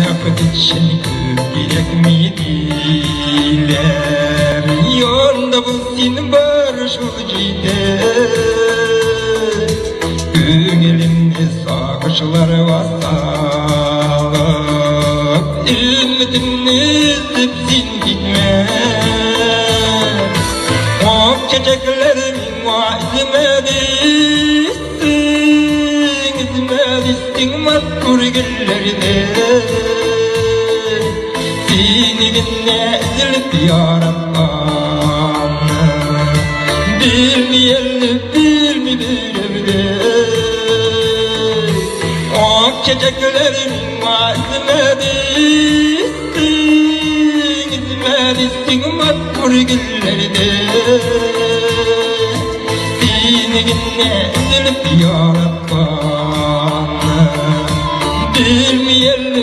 yakıt için gerek miydiler? Yolda bu sin barışıcıydı. Gönlümde sağışlar vasalıp ümitimni zip sin gitme. O çiçeklerimin izmedistin mazkur güllerine. Seninle ezilip yarattan bilmeyeli o çiçeklerimin izmedistin mazkur güllerine. Seninle ezilip yarattan bilmeyeli